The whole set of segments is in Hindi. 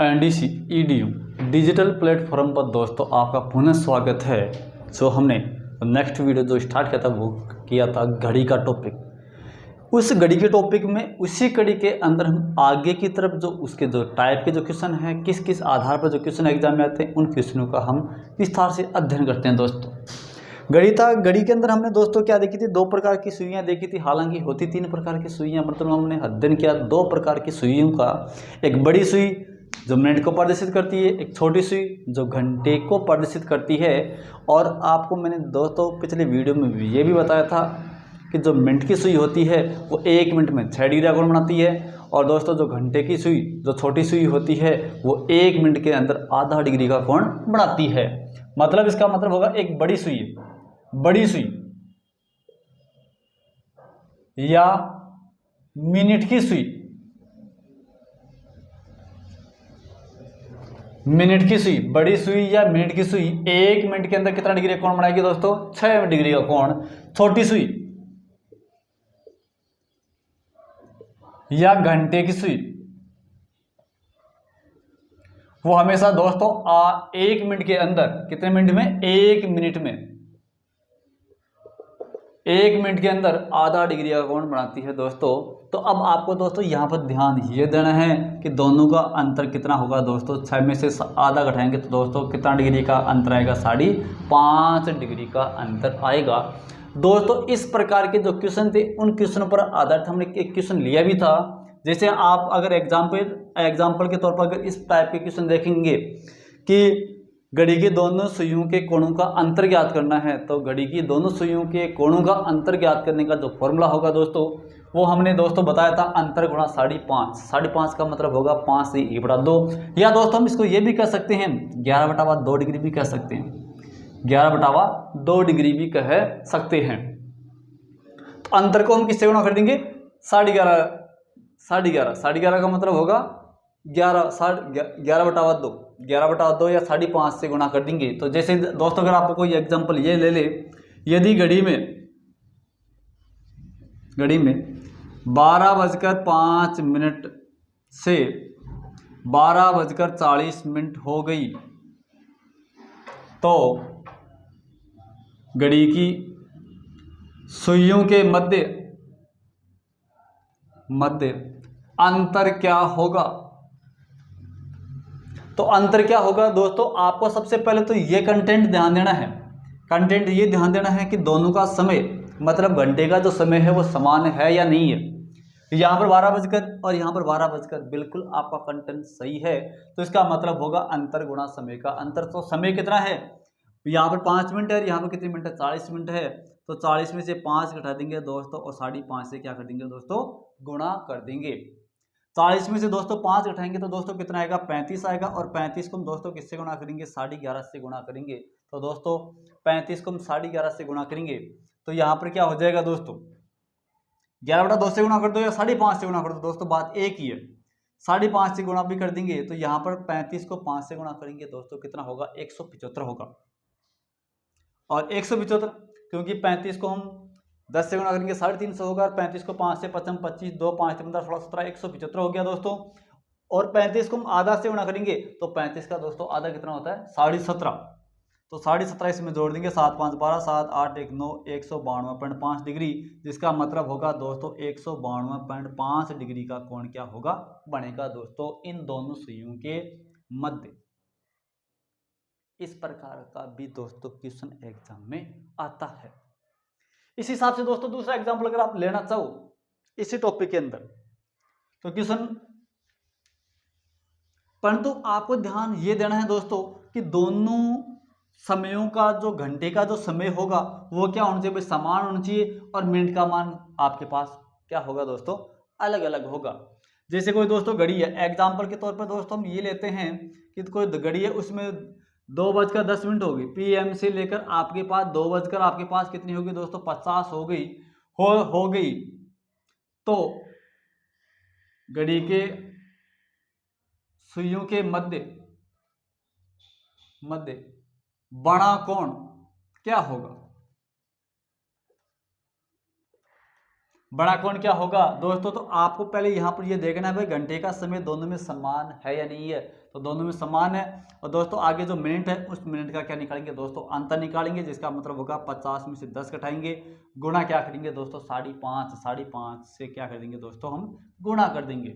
एनडीसी ईडीयू डिजिटल प्लेटफॉर्म पर दोस्तों आपका पुनः स्वागत है। जो हमने नेक्स्ट वीडियो जो स्टार्ट किया था वो किया था घड़ी का टॉपिक। उस घड़ी के टॉपिक में उसी कड़ी के अंदर हम आगे की तरफ जो उसके जो टाइप के जो क्वेश्चन हैं, किस किस आधार पर जो क्वेश्चन एग्जाम में आते हैं, उन क्वेश्चनों का हम विस्तार से अध्ययन करते हैं दोस्तों। घड़ी के अंदर हमने दोस्तों क्या देखी थी, दो प्रकार की सुइयां देखी थी। हालांकि होती तीन प्रकार की सुइयां, मतलब हमने अध्ययन किया दो प्रकार की सुइयों का। एक बड़ी सुई जो मिनट को प्रदर्शित करती है, एक छोटी सुई जो घंटे को प्रदर्शित करती है। और आपको मैंने दोस्तों पिछले वीडियो में भी ये भी बताया था कि जो मिनट की सुई होती है वो 1 मिनट में 6 डिग्री का कोण बनाती है, और दोस्तों जो घंटे की सुई जो छोटी सुई होती है वो 1 मिनट के अंदर आधा डिग्री का कोण बनाती है। मतलब इसका मतलब होगा एक बड़ी सुई या मिनट की सुई, बड़ी सुई या मिनट की सुई 1 मिनट के अंदर कितना डिग्री का कोण बनाएगी दोस्तों? 6 डिग्री का कोण। छोटी सुई या घंटे की सुई वो हमेशा दोस्तों 1 मिनट के अंदर, कितने मिनट में? 1 मिनट के अंदर आधा डिग्री का कोण बनाती है दोस्तों। तो अब आपको दोस्तों यहाँ पर ध्यान ये देना है कि दोनों का अंतर कितना होगा दोस्तों। 6 में से आधा घटाएंगे तो दोस्तों कितना डिग्री का अंतर आएगा? 5.5 डिग्री का अंतर आएगा दोस्तों। इस प्रकार के जो क्वेश्चन थे उन क्वेश्चनों पर आधारित हमने एक क्वेश्चन लिया भी था। जैसे आप अगर एग्जाम्पल के तौर पर अगर इस टाइप के क्वेश्चन देखेंगे कि घड़ी की दोनों सुइयों के कोणों का अंतर ज्ञात करना है, तो घड़ी की दोनों सुइयों के कोणों का अंतर ज्ञात करने का जो फॉर्मूला होगा दोस्तों वो हमने दोस्तों बताया था, अंतर गुणा 5.5। 5.5 का मतलब होगा 5 से 1/2, या दोस्तों हम इसको ये भी कह सकते हैं 11/2 डिग्री भी कह सकते हैं, 11/2 डिग्री भी कह सकते हैं। तो अंतर को हम किससे गुणा कर देंगे? 11.5 का मतलब होगा 11/2 या 5.5 से गुणा कर देंगे। तो जैसे दोस्तों अगर आपको कोई एग्जांपल ये ले ले, यदि घड़ी में 12:05 से 12:40 हो गई, तो घड़ी की सुइयों के मध्य अंतर क्या होगा? तो अंतर क्या होगा दोस्तों? आपको सबसे पहले तो ये कंटेंट ध्यान देना है कि दोनों का समय, मतलब घंटे का जो समय है वो समान है या नहीं है। यहाँ पर 12 बजकर और यहाँ पर 12 बजकर, बिल्कुल आपका कंटेंट सही है। तो इसका मतलब होगा अंतर गुणा समय का अंतर। तो समय कितना है? यहाँ पर 5 मिनट है, यहाँ पर कितने मिनट है? 40 मिनट है। तो 40 में से 5 घटा देंगे दोस्तों, और 5.5 से क्या कर देंगे दोस्तों? गुणा कर देंगे। 40 में से दोस्तों 5 घटाएंगे तो दोस्तों कितना आएगा? 35 आएगा। और 35 को हम दोस्तों किससे गुणा करेंगे? 11.5 से गुणा करेंगे। तो दोस्तों 35 को हम 11.5 से गुणा करेंगे तो यहाँ पर क्या हो जाएगा दोस्तों? 11/2 से गुणा कर दो या 5.5 से गुणा कर दो, दोस्तों बात एक ही है। 5.5 से गुणा भी कर देंगे तो यहाँ पर 35 को 5 से गुणा करेंगे दोस्तों कितना होगा? 175 होगा। और 175, क्योंकि 35 को हम 10 से गुणा करेंगे 350 होगा, और 35 को 5 से 55, 25, 2, 5, 15, 16, 17, 175 हो गया दोस्तों। और 35 को हम आधा से गुणा करेंगे तो 35 का दोस्तों आधा कितना होता है? 17.5। तो 17.5 इसमें जोड़ देंगे, 7, 5, 12, 7, 8, 1, 9, 192.5 डिग्री, जिसका मतलब होगा दोस्तों 192.5 डिग्री का कोण क्या होगा? बनेगा दोस्तों इन दोनों सुइयों के मध्य। इस प्रकार का भी दोस्तों क्वेश्चन एग्जाम में आता है। इस हिसाब से दोस्तों दूसरा एग्जाम्पल अगर आप लेना चाहो इसी टॉपिक के अंदर तो क्वेश्चन, परंतु आपको ध्यान ये देना है दोस्तों कि दोनों समयों का जो घंटे का जो समय होगा वो क्या होना चाहिए? समान होना चाहिए, और मिनट का मान आपके पास क्या होगा दोस्तों? अलग अलग होगा। जैसे कोई दोस्तों घड़ी है, एग्जाम्पल के तौर पर दोस्तों हम ये लेते हैं कि कोई घड़ी है, उसमें 2:10 होगी, PM से लेकर आपके पास 2 बजकर आपके पास कितनी होगी दोस्तों? 50 हो गई हो गई। तो घड़ी के सुइयों के मध्य बड़ा कोण क्या होगा? बड़ा कोण क्या होगा दोस्तों? तो आपको पहले यहाँ पर ये देखना है भाई घंटे का समय दोनों में समान है या नहीं है। तो दोनों में समान है। और दोस्तों आगे जो मिनट है उस मिनट का क्या निकालेंगे दोस्तों? अंतर निकालेंगे, जिसका मतलब होगा 50 में से 10 घटाएंगे, गुणा क्या करेंगे दोस्तों? 5.5, 5.5 से क्या कर देंगे दोस्तों? हम गुणा कर देंगे।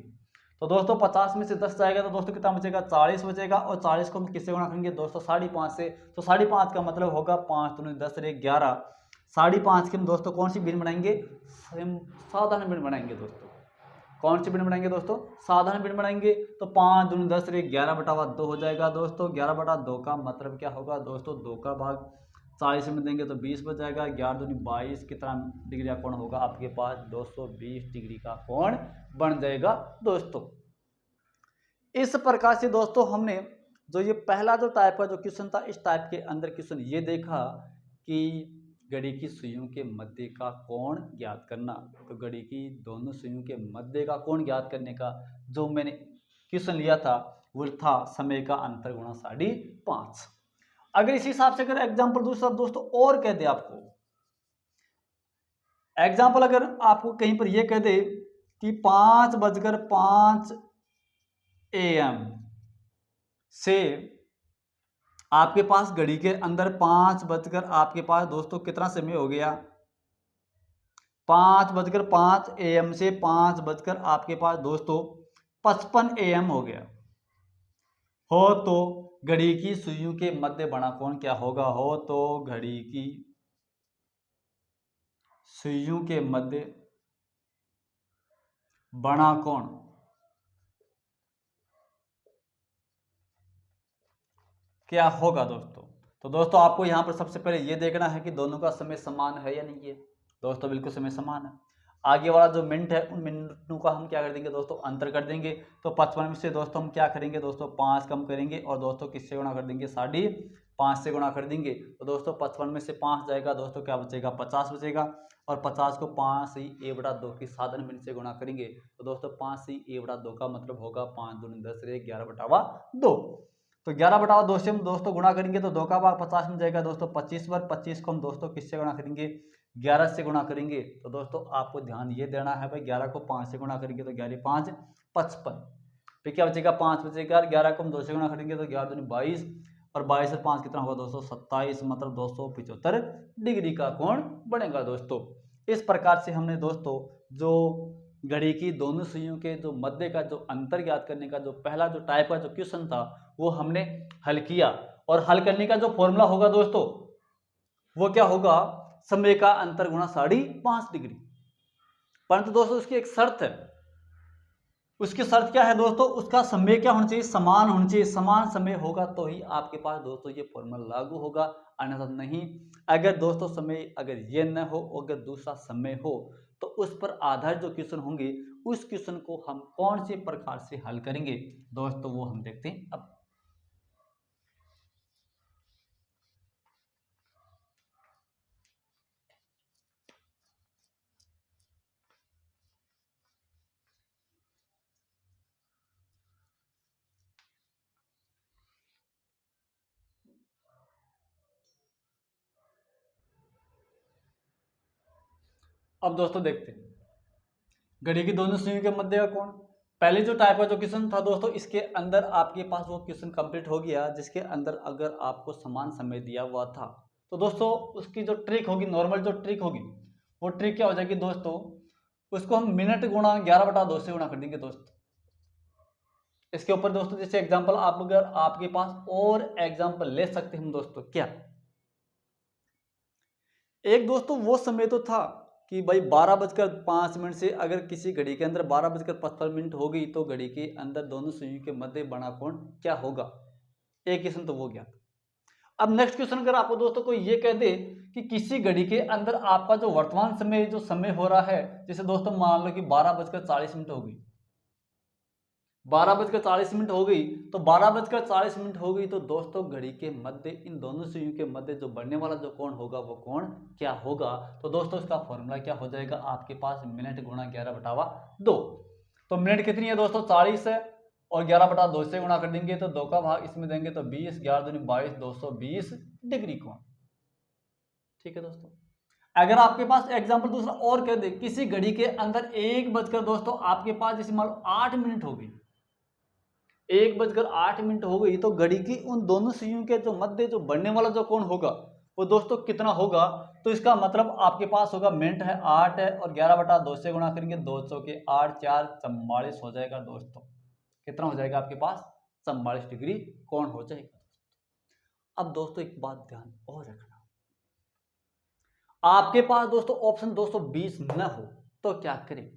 तो दोस्तों 50 में से 10 जाएगा तो दोस्तों कितना बचेगा? 40 बचेगा। और 40 को हम किससे गुणा करेंगे दोस्तों? 5.5 से। तो 5.5 का मतलब होगा 5 दूनी 10 रे 11। 5.5 के हम दोस्तों कौन सी भिन्न बनाएंगे? साधारण भिन्न बनाएंगे दोस्तों। कौन सी भिन्न बनाएंगे दोस्तों? साधारण भिन्न बनाएंगे। तो 5 दूनी 10 रे 11/2 हो जाएगा दोस्तों। 11/2 का मतलब क्या होगा दोस्तों? 2 का भाग 40 में देंगे तो 20 बच जाएगा। 11 दूनी 22, कितना डिग्री का कोण होगा आपके पास? 220 डिग्री का कोण बन जाएगा दोस्तों। इस प्रकार से दोस्तों हमने जो ये पहला जो टाइप का जो क्वेश्चन था, इस टाइप के अंदर क्वेश्चन ये देखा कि घड़ी की सुइयों के मध्य का कोण ज्ञात करना। तो घड़ी की दोनों सुइयों के मध्य का कोण ज्ञात करने का जो मैंने क्वेश्चन लिया था वो था समय का अंतर गुणा 5.5। अगर इसी हिसाब से अगर एग्जाम्पल दूसरा दोस्तों और कह दे आपको, एग्जाम्पल अगर आपको कहीं पर यह कह दे कि 5:05 AM से आपके पास घड़ी के अंदर 5 आपके पास दोस्तों कितना समय हो गया? 5:05 AM से 5 आपके पास दोस्तों 55 AM हो गया हो, तो घड़ी की सुइयों के मध्य बड़ा कोण क्या होगा? हो तो घड़ी की सुइयों के मध्य बड़ा कोण क्या होगा दोस्तों? तो दोस्तों आपको यहाँ पर सबसे पहले ये देखना है कि दोनों का समय समान है या नहीं है। दोस्तों बिल्कुल समय समान है। आगे वाला जो मिनट है उन मिनटों का हम क्या कर देंगे दोस्तों? अंतर कर देंगे। तो 55 में से दोस्तों हम क्या करेंगे दोस्तों? 5 कम करेंगे और दोस्तों किससे गुणा कर देंगे? 5.5 से गुणा कर देंगे। तो दोस्तों 55 में से 5 जाएगा दोस्तों, क्या बचेगा? 50 बचेगा। और 50 को 5/2 की साधारण मिनट से गुणा करेंगे। तो दोस्तों 5/2 का मतलब होगा 5 दूनी 10 रे 11/2। तो 11/2 से हम दोस्तों गुणा करेंगे तो 2 का भाग 50 में जाएगा दोस्तों 25 बार। 25 को हम दोस्तों किससे गुणा करेंगे? 11 से गुणा करेंगे। तो दोस्तों आपको ध्यान ये देना है भाई, 11 को 5 से गुणा करेंगे तो 11 5 55। फिर क्या बचेगा? 5 बचेगा। 11 को हम 2 से गुणा करेंगे तो 11 दूनी 22 और 22 और 5 कितना होगा दोस्तों? 27, मतलब 275 डिग्री का कोण बनेगा दोस्तों। इस प्रकार से हमने दोस्तों जो घड़ी की दोनों सुइयों के जो मध्य का जो अंतर ज्ञात करने का जो पहला जो टाइप का जो क्वेश्चन था वो हमने हल किया। और हल करने का जो फॉर्मूला होगा दोस्तों वो क्या होगा? समय का अंतर गुणा 5.5 डिग्री। परंतु दोस्तों उसकी एक शर्त है। उसकी शर्त क्या है दोस्तों? उसका समय क्या होना चाहिए? समान होना चाहिए। समान समय होगा तो ही आपके पास दोस्तों ये फॉर्मूला लागू होगा, अन्यथा नहीं। अगर दोस्तों समय अगर ये न हो, अगर दूसरा समय हो, तो उस पर आधारित जो क्वेश्चन होंगे उस क्वेश्चन को हम कौन से प्रकार से हल करेंगे दोस्तों वो हम देखते हैं अब। अब दोस्तों देखते हैं घड़ी की दोनों सुइयों के मध्य का कोण। पहले जो टाइप का जो क्वेश्चन था दोस्तों, इसके अंदर आपके पास वो क्वेश्चन कंप्लीट हो गया जिसके अंदर अगर आपको समान समय दिया हुआ था तो दोस्तों उसकी जो ट्रिक होगी, नॉर्मल जो ट्रिक होगी, वो ट्रिक क्या हो जाएगी दोस्तों? उसको हम मिनट गुणा 11/2 से गुणा कर देंगे दोस्तों। इसके ऊपर दोस्तों जैसे एग्जाम्पल आप अगर आपके पास और एग्जाम्पल ले सकते हैं दोस्तों। क्या एक दोस्तों वो समय तो था कि भाई 12:05 से अगर किसी घड़ी के अंदर 12:55 हो गई तो घड़ी के अंदर दोनों सुइयों के मध्य बड़ा कोण क्या होगा? एक क्वेश्चन तो वो गया। अब नेक्स्ट क्वेश्चन अगर आपको दोस्तों कोई ये कह दे कि किसी घड़ी के अंदर आपका जो वर्तमान समय जो समय हो रहा है, जैसे दोस्तों मान लो कि 12:40 हो गई, 12:40 हो गई, तो 12:40 हो गई तो दोस्तों घड़ी के मध्य इन दोनों सुइयों के मध्य जो बढ़ने वाला जो कोण होगा वो कोण क्या होगा? तो दोस्तों इसका फॉर्मूला क्या हो जाएगा आपके पास? मिनट गुणा 11/2। तो मिनट कितनी है दोस्तों? 40 है और 11/2 से गुणा कर देंगे तो 2 का भाग इसमें देंगे तो 20, 11 दूनी 22, 220 डिग्री कोण। ठीक है दोस्तों। अगर आपके पास एग्जाम्पल दूसरा और कह दे, किसी घड़ी के अंदर 1 बजकर दोस्तों आपके पास जैसे मान लो 8 मिनट होगी, 1 बजकर 8 मिनट हो गई, तो घड़ी की उन दोनों सुइयों के जो मध्य जो बढ़ने वाला जो कोण होगा वो दोस्तों कितना होगा? तो इसका मतलब आपके पास होगा, मिनट है 8 है और 11/2 से गुणा करेंगे, 200 के 8 4 44 हो जाएगा दोस्तों। कितना हो जाएगा आपके पास? 44 डिग्री कोण हो जाएगा। अब दोस्तों एक बात ध्यान और रखना, आपके पास दोस्तों ऑप्शन 220 न हो तो क्या करें?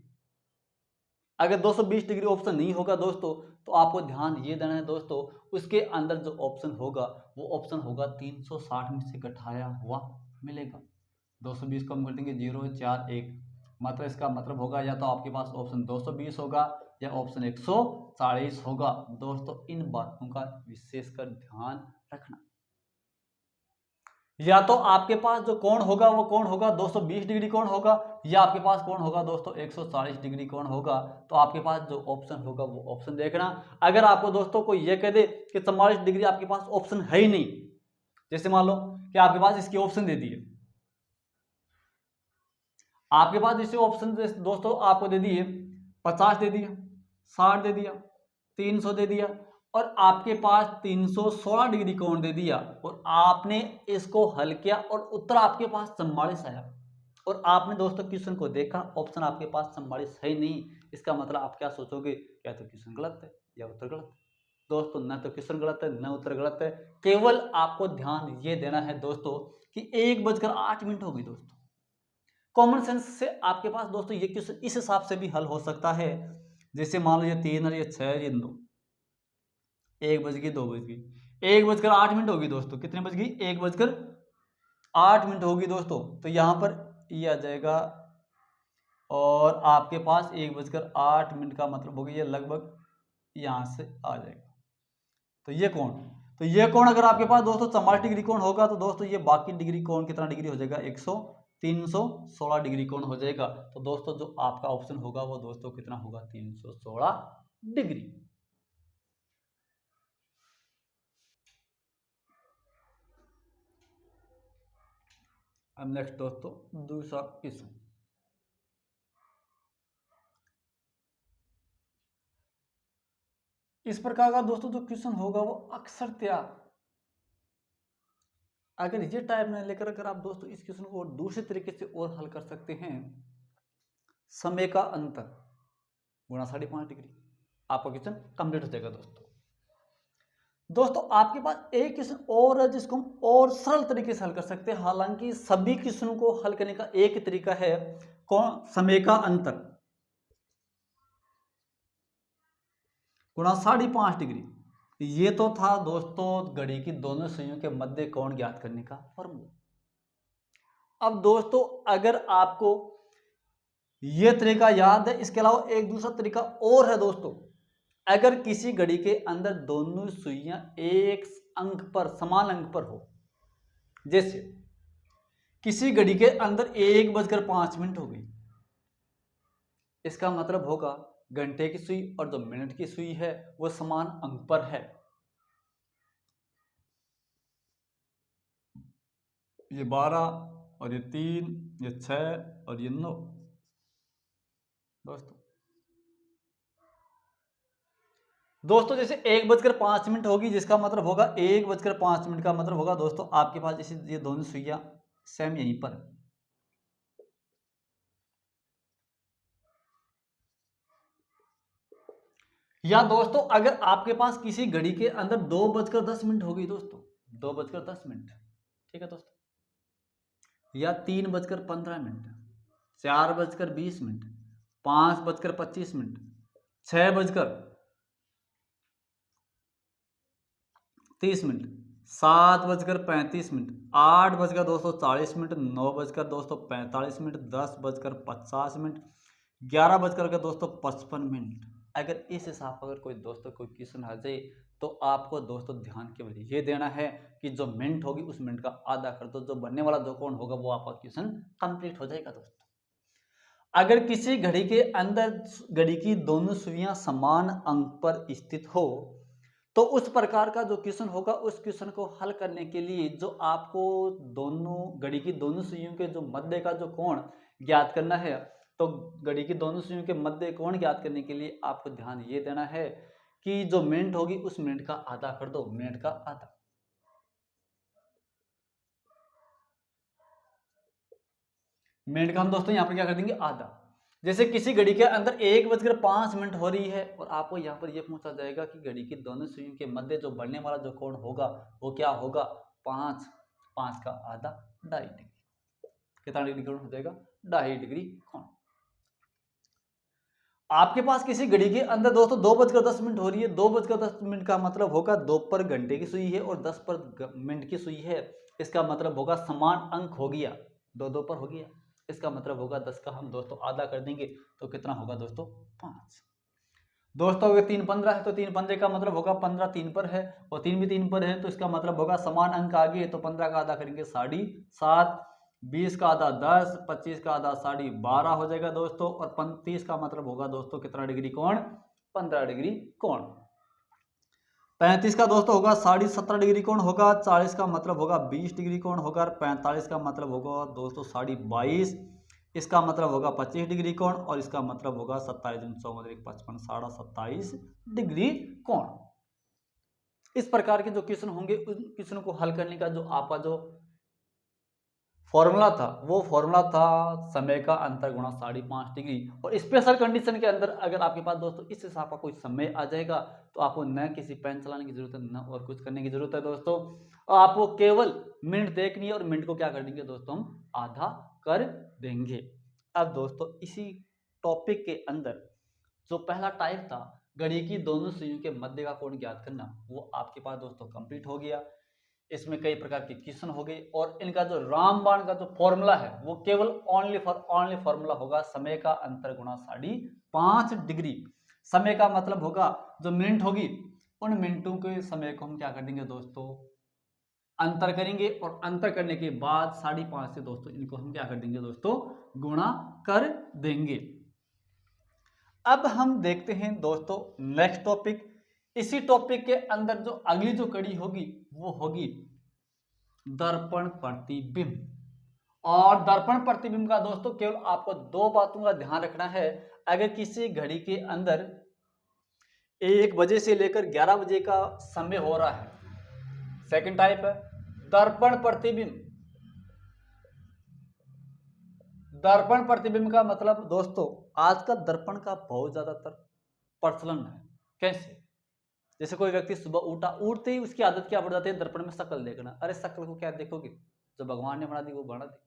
अगर 220 डिग्री ऑप्शन नहीं होगा दोस्तों, तो आपको ध्यान ये देना है दोस्तों, उसके अंदर जो ऑप्शन होगा वो ऑप्शन होगा 360 में से घटाया हुआ मिलेगा। 220 को हम कर देंगे 0 4 1, मतलब इसका मतलब होगा या तो आपके पास ऑप्शन 220 होगा या ऑप्शन 140 होगा। दोस्तों इन बातों का विशेषकर ध्यान रखना। या तो आपके पास जो कोण होगा वो कोण होगा 220 डिग्री कोण होगा, या आपके पास कोण होगा दोस्तों 140 डिग्री कोण होगा। तो आपके पास जो ऑप्शन होगा वो ऑप्शन देखना। अगर आपको दोस्तों कोई ये कह दे कि 44 डिग्री आपके पास ऑप्शन है ही नहीं, जैसे मान लो कि आपके पास इसकी ऑप्शन दे दी है, आपके पास इसे ऑप्शन दोस्तों आपको दे दिए 50 दे दिया, 60 दे दिया, 300 दे दिया और आपके पास 316 डिग्री कोण दे दिया, और आपने इसको हल किया और उत्तर आपके पास 44 आया, और आपने दोस्तों क्वेश्चन को देखा, ऑप्शन आपके पास 44 है ही नहीं। इसका मतलब आप क्या सोचोगे? या तो क्वेश्चन गलत है या उत्तर गलत है। दोस्तों न तो क्वेश्चन गलत है न उत्तर गलत है, केवल आपको ध्यान ये देना है दोस्तों कि 1 बजकर 8 मिनट हो गई। दोस्तों कॉमन सेंस से आपके पास दोस्तों ये क्वेश्चन इस हिसाब से भी हल हो सकता है, जैसे मान लो ये 3 और ये 6 ये 2, 1 बज गई 2 बज गई, 1 बजकर 8 मिनट होगी दोस्तों। कितने बज गई? 1 बजकर 8 मिनट होगी दोस्तों। तो यहाँ पर ये आ जाएगा और आपके पास 1 बजकर 8 मिनट का मतलब होगा ये लगभग यहाँ से आ जाएगा। तो ये कोण अगर आपके पास दोस्तों 44 डिग्री कोण होगा, तो दोस्तों ये बाकी डिग्री कोण कितना डिग्री हो जाएगा? 316 डिग्री कोण हो जाएगा। तो दोस्तों जो आपका ऑप्शन होगा वो दोस्तों कितना होगा? 316 डिग्री। अब नेक्स्ट दोस्तों दूसरा क्वेश्चन। इस प्रकार का दोस्तों जो क्वेश्चन होगा वो अक्सरतया, अगर ये टाइप में लेकर अगर आप दोस्तों इस क्वेश्चन को दूसरे तरीके से और हल कर सकते हैं, समय का अंतर गुणा 5.5 डिग्री, आपका क्वेश्चन कंप्लीट हो जाएगा। दोस्तों आपके पास एक क्वेश्चन और है जिसको हम और सरल तरीके से हल कर सकते हैं। हालांकि सभी क्वेश्चनों को हल करने का एक ही तरीका है, कौन? समय का अंतर गुणा 5.5 डिग्री। ये तो था दोस्तों घड़ी की दोनों सुइयों के मध्य कोण ज्ञात करने का फॉर्मूला। अब दोस्तों अगर आपको ये तरीका याद है, इसके अलावा एक दूसरा तरीका और है दोस्तों। अगर किसी घड़ी के अंदर दोनों सुइयां एक अंक पर, समान अंक पर हो, जैसे किसी घड़ी के अंदर 1 बजकर 5 मिनट हो गई, इसका मतलब होगा घंटे की सुई और जो मिनट की सुई है वो समान अंक पर है। ये 12 और ये 3, ये 6 और ये 9 दोस्तों जैसे 1 बजकर 5 मिनट होगी, जिसका मतलब होगा 1 बजकर 5 मिनट का मतलब होगा दोस्तों आपके पास जैसे ये दोनों सुइयां सेम यहीं पर, या दोस्तों अगर आपके पास किसी घड़ी के अंदर 2 बजकर 10 मिनट होगी दोस्तों, 2 बजकर 10 मिनट, ठीक है दोस्तों, या 3 बजकर 15 मिनट, 4 बजकर 20 मिनट, 5 बजकर 25 मिनट, 6 बजकर 30 मिनट, 7 बजकर 35 मिनट, 8 बजकर 240 मिनट, 9 बजकर 245 मिनट, 10 बजकर 50 मिनट, 11 बजकर 55 मिनट। अगर इस हिसाब पर अगर कोई दोस्तों कोई क्वेश्चन आ जाए, तो आपको दोस्तों ध्यान केवल ये देना है कि जो मिनट होगी उस मिनट का आधा कर दो, जो बनने वाला जो कोण होगा वो आपका क्वेश्चन कंप्लीट हो जाएगा। दोस्तों अगर किसी घड़ी के अंदर घड़ी की दोनों सुइयां समान अंक पर स्थित हो, तो उस प्रकार का जो क्वेश्चन होगा, उस क्वेश्चन को हल करने के लिए जो आपको दोनों घड़ी की दोनों सुइयों के जो मध्य का जो कोण ज्ञात करना है, तो घड़ी की दोनों सुइयों के मध्य कोण ज्ञात करने के लिए आपको ध्यान ये देना है कि जो मिनट होगी उस मिनट का आधा कर दो, मिनट का आधा। मिनट का हम दोस्तों यहाँ पर क्या कर देंगे, आधा। जैसे किसी घड़ी के अंदर 1:05 हो रही है और आपको यहाँ पर यह पूछा जाएगा कि घड़ी की दोनों सुइयों के मध्य जो बढ़ने वाला जो कोण होगा वो क्या होगा, 5, 5 का आधा 2.5 डिग्री। कितना डिग्री कोण हो जाएगा, 2.5 डिग्री कोण। आपके पास किसी घड़ी के अंदर दोस्तों 2:10 हो रही है, 2:10 का मतलब होगा 2 पर घंटे की सुई है और 10 पर मिनट की सुई है। इसका मतलब होगा समान अंक हो गया, 2 पर हो गया। इसका मतलब होगा 10 का हम दोस्तों आधा कर देंगे तो कितना होगा दोस्तों, 5। दोस्तों अगर 3 15 है तो 3 15 का मतलब होगा 15 3 पर है और 3 भी 3 पर है, तो इसका मतलब होगा समान अंक आ गए, तो 15 का आधा करेंगे 7.5, 20 का आधा 10, 25 का आधा 12.5 हो जाएगा दोस्तों, और 35 का मतलब होगा दोस्तों कितना डिग्री कोण, 15 डिग्री कोण। 35 का दोस्तों होगा 17.5 डिग्री कोण होगा, 40 का मतलब होगा 20 डिग्री कोण होगा, 45 का मतलब होगा दोस्तों 22.5, इसका मतलब होगा 25 डिग्री कोण, और इसका मतलब होगा 27 55 27.5 डिग्री कोण। इस प्रकार के जो क्वेश्चन होंगे उन क्वेश्चन को हल करने का जो आपका जो फॉर्मूला था वो फॉर्मूला था समय का अंतर गुणा 5.5 डिग्री। और स्पेशल कंडीशन के अंदर अगर आपके पास दोस्तों इस हिसाब का कोई समय आ जाएगा तो आपको न किसी पेन चलाने की जरूरत है न और कुछ करने की जरूरत है दोस्तों, आपको केवल मिनट देखनी है और मिनट को क्या कर देंगे दोस्तों, हम आधा कर देंगे। अब दोस्तों इसी टॉपिक के अंदर जो पहला टाइप था घड़ी की दोनों सुइयों के मध्य का कोण ज्ञात करना, वो आपके पास दोस्तों कंप्लीट हो गया। इसमें कई प्रकार के क्वेश्चन हो गए और इनका जो रामबाण का जो फॉर्मूला है वो केवल ओनली फॉर्मूला होगा समय का अंतर गुणा 5.5 डिग्री। समय का मतलब होगा जो मिनट होगी उन मिनटों के समय को हम क्या कर देंगे दोस्तों, अंतर करेंगे और अंतर करने के बाद 5.5 से दोस्तों इनको हम क्या कर देंगे दोस्तों, गुणा कर देंगे। अब हम देखते हैं दोस्तों नेक्स्ट टॉपिक। इसी टॉपिक के अंदर जो अगली जो कड़ी होगी वो होगी दर्पण प्रतिबिंब। और दर्पण प्रतिबिंब का दोस्तों केवल आपको 2 बातों का ध्यान रखना है। अगर किसी घड़ी के अंदर 1 बजे से लेकर 11 बजे का समय हो रहा है, सेकंड टाइप है दर्पण प्रतिबिंब। दर्पण प्रतिबिंब का मतलब दोस्तों आजकल दर्पण का बहुत ज्यादातर प्रचलन है। कैसे, जैसे कोई व्यक्ति सुबह उठते ही उसकी आदत क्या पड़ जाती है, दर्पण में शक्ल देखना। अरे शक्ल को क्या देखोगे, जो भगवान ने बना दी वो बना दी,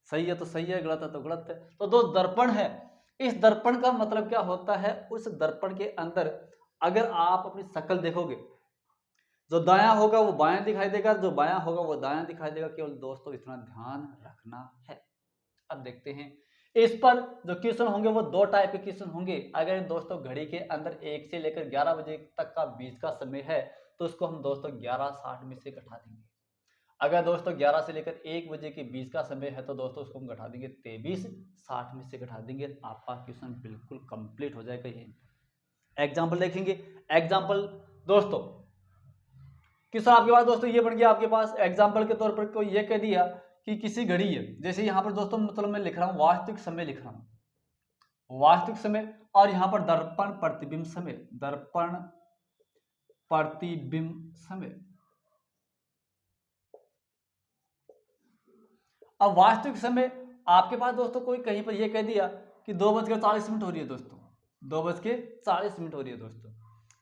सही है तो सही है, गलत है तो गलत है। तो दोस्त दर्पण है, इस दर्पण का मतलब क्या होता है, उस दर्पण के अंदर अगर आप अपनी शक्ल देखोगे, जो दायां होगा वो बायां दिखाई देगा, जो बायां होगा वो दायां दिखाई देगा। केवल दोस्तों इतना ध्यान रखना है। अब देखते हैं इस पर जो क्वेश्चन होंगे वो 2 टाइप के क्वेश्चन होंगे। अगर दोस्तों घड़ी के अंदर 1 से लेकर 11 बजे तक का बीच का समय है तो उसको हम दोस्तों 11:60 में से घटा देंगे। अगर दोस्तों 11 से लेकर 1 बजे के बीच का समय है तो दोस्तों उसको हम घटा देंगे 23:60 में से घटा देंगे। आपका क्वेश्चन बिल्कुल कंप्लीट हो जाएगा। ये एग्जाम्पल देखेंगे। एग्जाम्पल दोस्तों क्वेश्चन आपके पास दोस्तों ये बन गया, आपके पास एग्जाम्पल के तौर पर कोई ये कह दिया कि किसी घड़ी है, जैसे यहाँ पर दोस्तों मतलब मैं लिख रहा हूँ वास्तविक समय लिख रहा हूँ, वास्तविक समय, और यहाँ पर दर्पण प्रतिबिंब समय, दर्पण प्रतिबिंब समय। अब वास्तविक समय आपके पास दोस्तों कोई कहीं पर यह कह दिया कि 2:40 हो रही है दोस्तों, 2:40 हो रही है दोस्तों,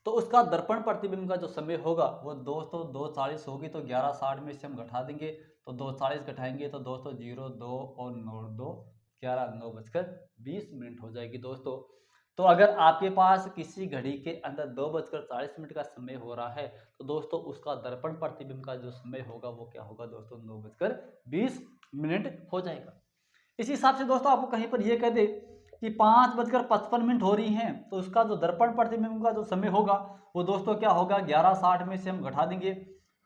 तो उसका दर्पण प्रतिबिंब का जो समय होगा वो दोस्तों 2:40 होगी, तो 11:60 में से हम घटा देंगे तो 2:40 घटाएंगे तो दोस्तों 0 2 और 9 2 11 9:20 हो जाएगी दोस्तों। तो अगर आपके पास किसी घड़ी के अंदर 2:40 का समय हो रहा है तो दोस्तों उसका दर्पण प्रतिबिंब का जो समय होगा वो क्या होगा दोस्तों, 9:20 हो जाएगा। इसी हिसाब से दोस्तों आपको कहीं पर यह कह दे कि 5:55 हो रही हैं तो उसका जो दर्पण प्रतिबिंब का जो समय होगा वो दोस्तों क्या होगा, 11:60 में से हम घटा देंगे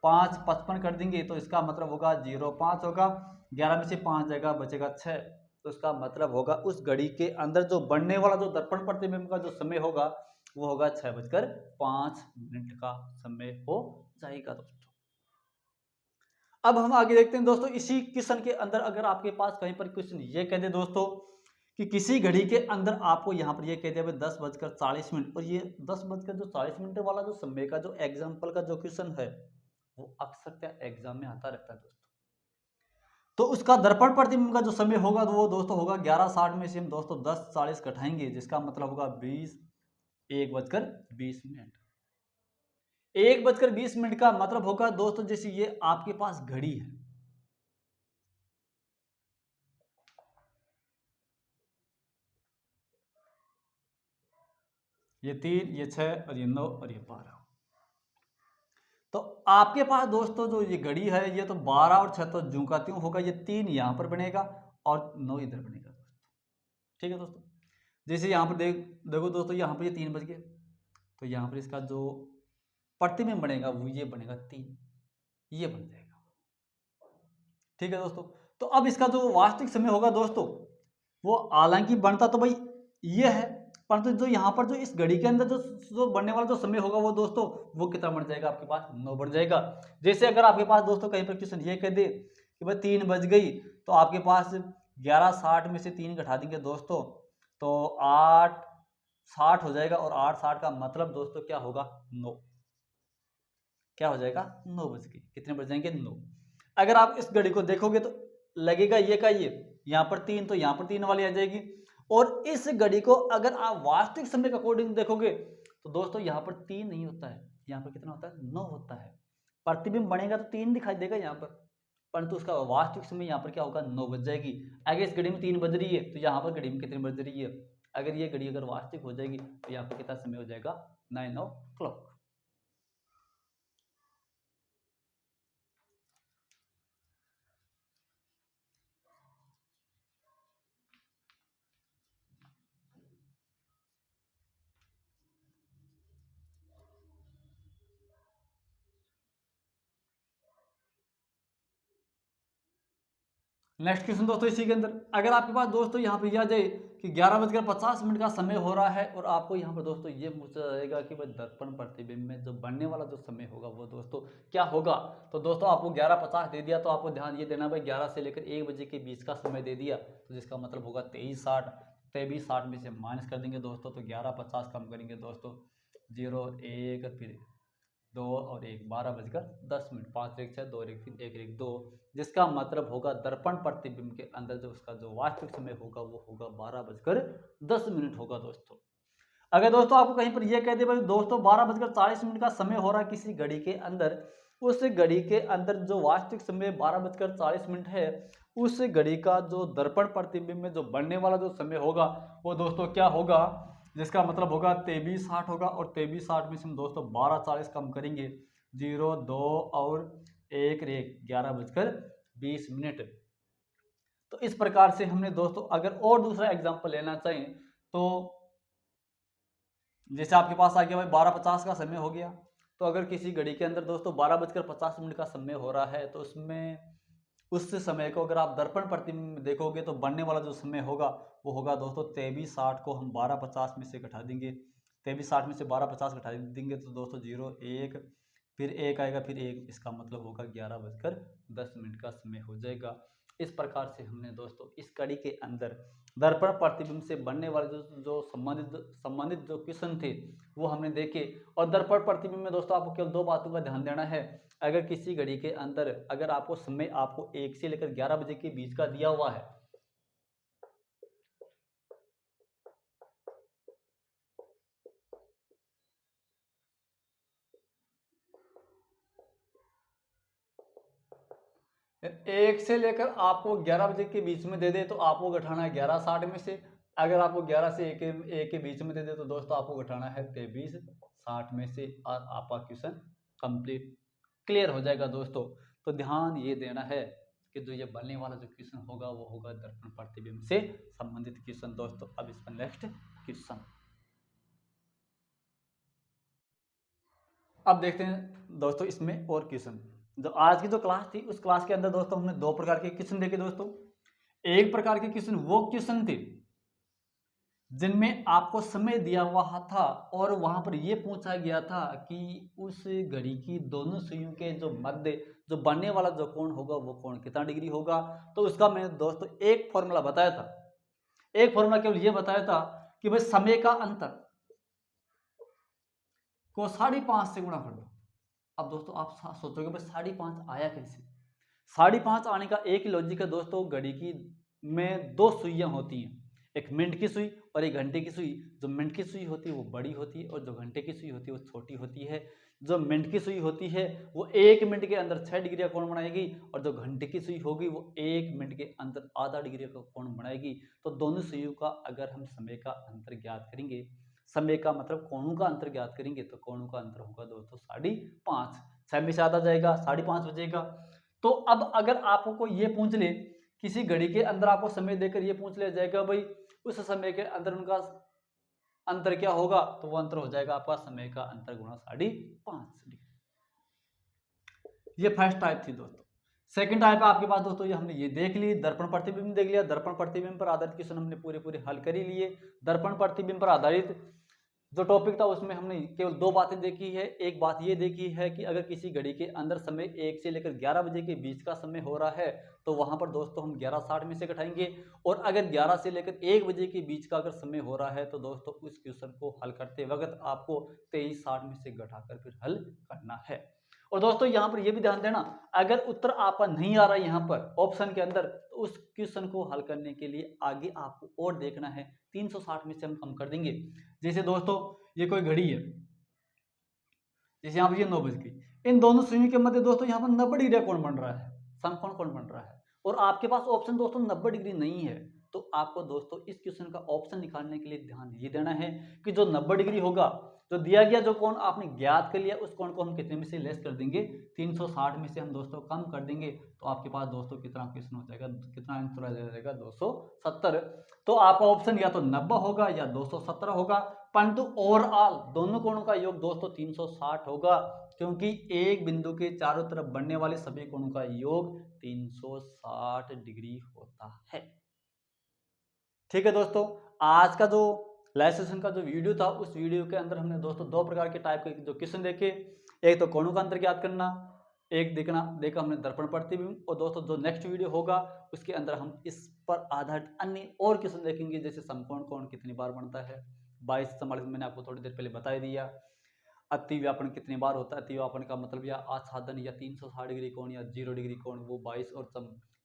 5:55 कर देंगे तो इसका मतलब होगा 0:05 होगा, 11 में से 5 जाएगा बचेगा 6, तो इसका मतलब होगा उस घड़ी के अंदर जो बढ़ने वाला जो दर्पण प्रतिबिंब का जो समय होगा वो होगा 6:05 का समय हो जाएगा दोस्तों। अब हम आगे देखते हैं दोस्तों, इसी क्वेश्चन के अंदर अगर आपके पास कहीं पर क्वेश्चन ये कह दे दोस्तों कि किसी घड़ी के अंदर आपको यहाँ पर ये कह दिया 10:40 और ये 10:40 वाला जो समय का जो एग्जाम्पल का जो क्वेश्चन है वो अक्सर क्या एग्जाम में आता रहता है दोस्तों। तो उसका दर्पण प्रतिबिंब का जो समय होगा तो वो दोस्तों होगा 11:60 में से हम दोस्तों 10:40 घटाएंगे, जिसका मतलब होगा 1:20 1:20 का मतलब होगा दोस्तों जैसे ये आपके पास घड़ी है, ये 3, ये 6 और ये 9 और ये 12। तो आपके पास दोस्तों जो ये घड़ी है ये तो 12 और 6 तो ज्यों का त्यों होगा, ये 3 यहाँ पर बनेगा और 9 इधर बनेगा दोस्तों। ठीक है दोस्तों, जैसे यहाँ पर देखो दोस्तों, यहाँ पर ये 3 बज गए तो यहाँ पर इसका जो प्रतिबिंब बनेगा वो ये बनेगा 3, ये बन जाएगा। ठीक है दोस्तों, तो अब इसका जो वास्तविक समय होगा दोस्तों वो हालांकि बनता तो भाई ये है, परंतु जो यहाँ पर जो इस घड़ी के अंदर जो बनने वाला जो समय होगा वो दोस्तों वो कितना बन जाएगा आपके पास 9 बन जाएगा। जैसे अगर आपके पास दोस्तों कहीं पर क्वेश्चन ये कह दे कि भाई 3 बज गई तो आपके पास 11:60 में से 3 घटा देंगे दोस्तों तो 8:60 हो जाएगा, और 8:60 का मतलब दोस्तों क्या होगा 9, क्या हो जाएगा 9 बज गई। कितने बज जाएंगे 9। अगर आप इस घड़ी को देखोगे तो लगेगा ये का ये यहाँ पर 3 तो यहाँ पर 3 वाली आ जाएगी, और इस घड़ी को अगर आप वास्तविक समय के अकॉर्डिंग देखोगे तो दोस्तों यहाँ पर 3 नहीं होता है, यहाँ पर कितना होता है 9 होता है। प्रतिबिंब बनेगा तो 3 दिखाई देगा यहाँ पर, परंतु उसका वास्तविक समय यहाँ पर क्या होगा 9 बज जाएगी। अगर इस घड़ी में 3 बज रही है तो यहाँ पर घड़ी में कितनी बज रही है, अगर ये घड़ी अगर वास्तविक हो जाएगी तो यहाँ पर कितना समय हो जाएगा 9 o'clock। नेक्स्ट क्वेश्चन दोस्तों इसी के अंदर अगर आपके पास दोस्तों यहाँ पे यह आ जाए कि 11:50 का समय हो रहा है और आपको यहाँ पर दोस्तों ये पूछा जाएगा कि भाई दर्पण प्रतिबिंब में जो बनने वाला जो समय होगा वो दोस्तों क्या होगा। तो दोस्तों आपको 11:50 दे दिया तो आपको ध्यान ये देना भाई 11 से लेकर 1 बजे के बीच का समय दे दिया, तो जिसका मतलब होगा 23:60। 23:60 में से माइनस कर देंगे दोस्तों तो 11:50 कम करेंगे दोस्तों 0 1 फिर 2 और 1 12:10 5 1 6 2 1 3 1 1 2, जिसका मतलब होगा दर्पण प्रतिबिंब के अंदर जो उसका जो वास्तविक समय होगा वो होगा 12:10 होगा दोस्तों। अगर दोस्तों आपको कहीं पर यह कह दे भाई दोस्तों 12:40 का समय हो रहा है किसी घड़ी के अंदर, उस घड़ी के अंदर जो वास्तविक समय 12:40 है, उस घड़ी का जो दर्पण प्रतिबिंब में जो बनने वाला जो समय होगा वो दोस्तों क्या होगा, जिसका मतलब होगा 23:60 होगा, और 23:60 में से हम दोस्तों 12:40 कम करेंगे 0 2 और 1 11:20। तो इस प्रकार से हमने दोस्तों अगर और दूसरा एग्जांपल लेना चाहें तो जैसे आपके पास आ गया भाई 12:50 का समय हो गया, तो अगर किसी घड़ी के अंदर दोस्तों 12:50 का समय हो रहा है तो उसमें उस समय को अगर आप दर्पण प्रतिबिंब में देखोगे तो बनने वाला जो समय होगा वो होगा दोस्तों 23:60 को हम 12:50 में से घटा देंगे, 23:60 में से 12:50 घटा देंगे तो दोस्तों 0 1 फिर 1 आएगा फिर 1, इसका मतलब होगा 11:10 का समय हो जाएगा। इस प्रकार से हमने दोस्तों इस कड़ी के अंदर दर्पण प्रतिबिंब से बनने वाले जो संबंधित जो क्वेश्चन थे वो हमने देखे। और दर्पण प्रतिबिंब में दोस्तों आपको केवल 2 बातों का ध्यान देना है। अगर किसी घड़ी के अंदर अगर आपको समय आपको 1 से लेकर 11 बजे के बीच का दिया हुआ है, एक से लेकर आपको 11 बजे के बीच में दे दे तो आपको घटाना है 11:60 में से। अगर आपको 11 से 1 के बीच में दे दे तो दोस्तों आपको घटाना है 23:60 में से, और आपका क्वेश्चन कंप्लीट क्लियर हो जाएगा दोस्तों। तो ध्यान ये देना है कि जो ये बनने वाला जो क्वेश्चन होगा वो होगा दर्पण प्रतिबिंब से संबंधित क्वेश्चन दोस्तों। अब इसका नेक्स्ट क्वेश्चन अब देखते हैं दोस्तों इसमें और क्वेश्चन। जो आज की जो क्लास थी उस क्लास के अंदर दोस्तों हमने 2 प्रकार के क्वेश्चन देखे दोस्तों। एक प्रकार के क्वेश्चन वो क्वेश्चन थे जिनमें आपको समय दिया हुआ था और वहां पर यह पूछा गया था कि उस घड़ी की दोनों सुइयों के जो मध्य जो बनने वाला जो कोण होगा वो कोण कितना डिग्री होगा। तो उसका मैंने दोस्तों एक फॉर्मूला बताया था, एक फॉर्मूला केवल ये बताया था कि भाई समय का अंतर को 5.5 से गुणा कर दो। अब दोस्तों आप सोचोगे भाई 5.5 आया कैसे? 5.5 आने का एक ही लॉजिक है दोस्तों, घड़ी की में दो सुइयां होती हैं, एक मिनट की सुई और एक घंटे की सुई। जो मिनट की सुई होती है वो बड़ी होती है और जो घंटे की सुई होती है वो छोटी होती है। जो मिनट की सुई होती है वो 1 मिनट के अंदर 6 डिग्री का कोण बनाएगी और जो घंटे की सुई होगी वो 1 मिनट के अंदर आधा डिग्री का कोण बनाएगी। तो दोनों सुइयों का अगर हम समय का अंतर ज्ञात करेंगे, समय का मतलब कोणों का अंतर ज्ञात करेंगे, तो कोणों का अंतर होगा दोस्तों 5.5। 6 में से आधा जाएगा, 5.5 बचेगा। तो अब अगर आपको ये पूछ ले, किसी घड़ी के अंदर आपको समय देकर ये पूछ लिया जाएगा भाई उस समय के अंदर उनका अंतर क्या होगा, तो वो अंतर हो जाएगा आपका समय का अंतर गुणा 5.5 डिग्री। ये फर्स्ट टाइप थी दोस्तों। सेकंड टाइप आपके पास दोस्तों ये हमने ये देख ली, दर्पण प्रतिबिंब देख लिया। दर्पण प्रतिबिंब पर आधारित क्वेश्चन हमने पूरे हल कर ही लिए। दर्पण प्रतिबिंब पर आधारित जो टॉपिक था उसमें हमने केवल दो बातें देखी है। एक बात ये देखी है कि अगर किसी घड़ी के अंदर समय 1 से लेकर 11 बजे के बीच का समय हो रहा है तो वहां पर दोस्तों हम 11:60 में से घटाएंगे, और अगर 11 से लेकर 1 बजे के बीच का अगर समय हो रहा है तो दोस्तों उस क्वेश्चन को हल करते वक्त आपको 23:60 में से घटाकर फिर हल करना है। और दोस्तों यहाँ पर यह भी ध्यान देना, अगर उत्तर आपका नहीं आ रहा है यहाँ पर ऑप्शन के अंदर, तो उस क्वेश्चन को हल करने के लिए आगे आपको और देखना है। 360 में से हम कम कर देंगे। जैसे दोस्तों ये कोई घड़ी है, जैसे यहाँ पर ये 9 बज गई, इन दोनों सुइयों के मध्य दोस्तों यहाँ पर 90 डिग्री कोण बन रहा है, समकोण कोण बन रहा है, और आपके पास ऑप्शन दोस्तों 90 डिग्री नहीं है। तो आपको दोस्तों इस क्वेश्चन का ऑप्शन निकालने के लिए ध्यान ये देना है कि जो 90 डिग्री होगा, जो दिया गया जो कोण आपने ज्ञात कर लिया उस कोण को हम कितने में से लेस कर देंगे, 360 में से हम दोस्तों कम कर देंगे। तो आपके पास दोस्तों कितना क्वेश्चन हो जाएगा, कितना आंसर आ जाएगा, 270। तो आपका ऑप्शन या तो 90 होगा या 217 होगा, परंतु ओवरऑल दोनों कोणों का योग दोस्तों 360 होगा, क्योंकि एक बिंदु के चारों तरफ बनने वाले सभी कोणों का योग 360 डिग्री होता है। ठीक है दोस्तों, आज का जो लाइव सेशन का जो वीडियो था उस वीडियो के अंदर हमने दोस्तों दो प्रकार के टाइप के जो क्वेश्चन देखे, एक तो कोणों का अंतर ज्ञात करना, एक देखा हमने दर्पण प्रतिबिंब, और दोस्तों जो नेक्स्ट वीडियो होगा उसके अंदर हम इस पर आधारित अन्य और क्वेश्चन देखेंगे, जैसे समकोण कोण कितनी बार बनता है, 22-44 मैंने आपको थोड़ी देर पहले बता दिया। अति व्यापन कितनी बार होता है, अति व्यापन का मतलब या आच्छादन या 360 डिग्री कोण या 0 डिग्री कोण, वो 22 और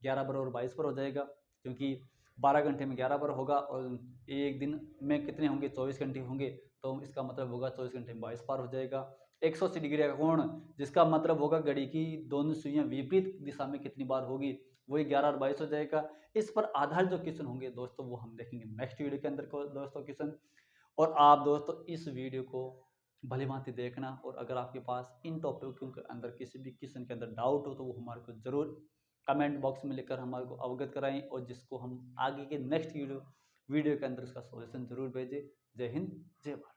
11 बार और 22 पर हो जाएगा, क्योंकि 12 घंटे में 11 बार होगा और एक दिन में कितने होंगे, 24 घंटे होंगे, तो इसका मतलब होगा 24 घंटे में 22 बार हो जाएगा। 180 डिग्री का कोण, जिसका मतलब होगा घड़ी की दोनों सुइयां विपरीत दिशा में कितनी बार होगी, वही 11 और 22 हो जाएगा। इस पर आधारित जो क्वेश्चन होंगे दोस्तों वो हम देखेंगे नेक्स्ट वीडियो के अंदर को दोस्तों क्वेश्चन। और आप दोस्तों इस वीडियो को भली भांति देखना, और अगर आपके पास इन टॉपिकों के अंदर किसी भी क्वेश्चन के अंदर डाउट हो तो वो हमारे को जरूर कमेंट बॉक्स में लिखकर हमारे को अवगत कराएं, और जिसको हम आगे के नेक्स्ट वीडियो के अंदर उसका सॉल्यूशन जरूर भेजें। जय हिंद, जय भारत।